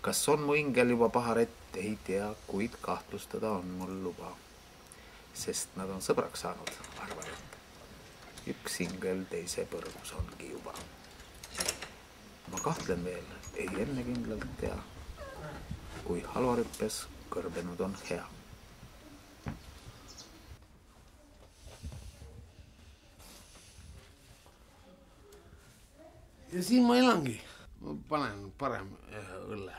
Kas on mu ingel juba paharet, ei tea, kuid kahtlustada on mul luba. Sest nad on sõbraks saanud, arvan, et üks ingel teise põrgus ongi juba. Ma kahtlen veel, ei enne kindlalt tea, kui halvarüppes kõrbenud on hea. Ja siin ma elangi. Ma panen parem õlle.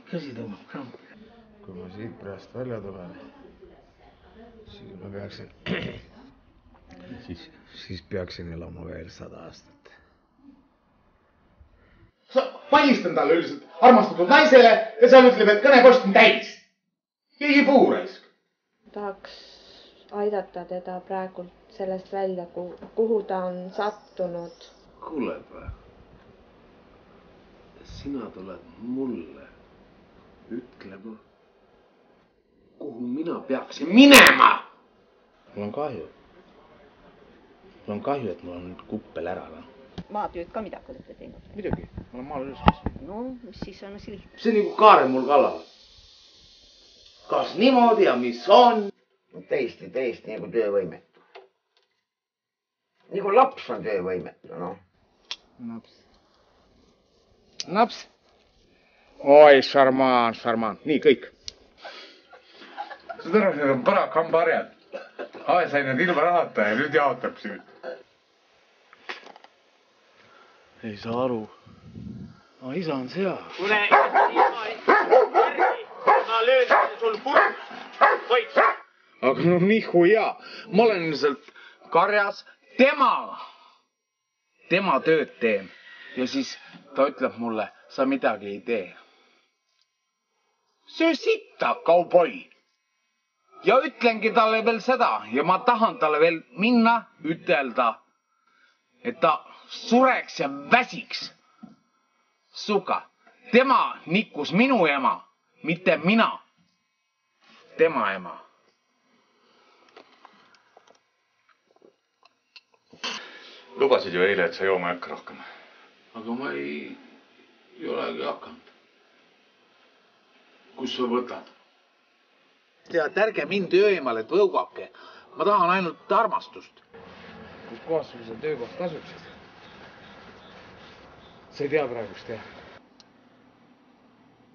Käsi tõmbab krampi. Kui ma siit pärast välja tulen, siis ma peaksin... Siis peaksin elama veel 100 aastat. Sa paistan talle üldiselt armastatud naisele ja sa ütleb, et kõnepost on täis. Keegi puuraisk. Tahaks aidata teda praegult sellest välja, kuhu ta on sattunud. Kuule praegu. Sina tuled mulle ütlema, kuhu mina peaksin minema. Mul on kahju. Mul on kahju, et mul on nüüd kuppel ära. Maatööd ka midagi olete teinud? Midagi, ma olen maal üles kasvanud. No, mis siis on asi lihtne? See nagu Kaaren mul kallal. Kas niimoodi ja mis on? Täiesti nagu töövõimetu. Nagu laps on töövõimetu, noh. Naps. Oi, šarmaan. Nii, kõik. Sa tõrvas, need on parak hambaarjad. Ae sai need ilma rahata ja nüüd jaotab siin. Ei saa aru. Aga isa on sea. Kule, ma löön sul purk. Hoid. Aga no nihuja. Ma olen ilmselt karjas. Tema tööd teen. Ja siis ta ütleb mulle, sa midagi ei tee. Söö sitta, kauboi. Ja ütlengi talle veel seda ja ma tahan talle veel minna ütelda, et ta sureks ja väsiks. Suka, tema nikkus minu ema, mitte mina. Tema ema. Lubasid ju eile, et sa jooma ei hakka rohkem. Aga ma ei olegi hakanud. Kus sa võtad? Tead, ärge mind öömal, et võugake. Ma tahan ainult armastust. Kus kohas sul see töökoht asuksid? Sa ei tea praegust, jah?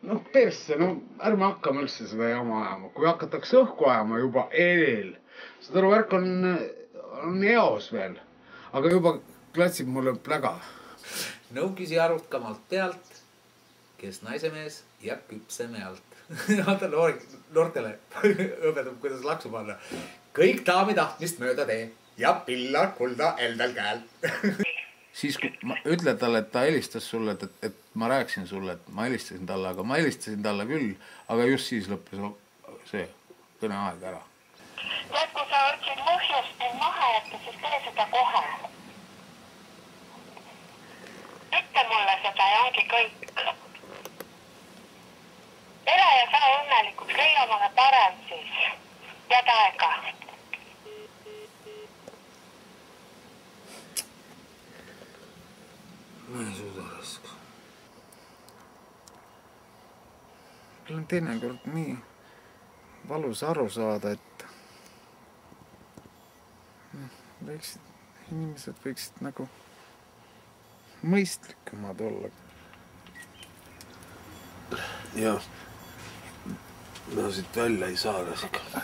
noh, persse, no ärme hakkame üldse seda jama ajama. Kui hakatakse õhku ajama juba eel, seda värk on eos veel, aga juba klatsib mulle pläga. Nõukisi arutkamalt pealt, kes naisemees ja küpseme alt. Vaata noortele õpetab, kuidas laksu panna. Kõik daami tahtmist mööda tee ja pillar kulda eldal käel. Siis kui ma ütlen talle, et ta helistas sulle, et ma rääkisin sulle, et ma helistasin talle, aga ma helistasin talle küll, aga just siis lõppes see kõneaeg ära. Tead, kui sa otsid muhjust maha jätta, siis tee seda kohe. Ütle mulle seda ja ongi kõik. Ele ja saa õnnelikuks, leia omale parem siis. Jääd aega. Ma ei suuda raske. Mul on teinekord nii valus aru saada, et inimesed võiksid nagu mõistlikumad olla. Jah. No siit välja ei saa, kas ikka.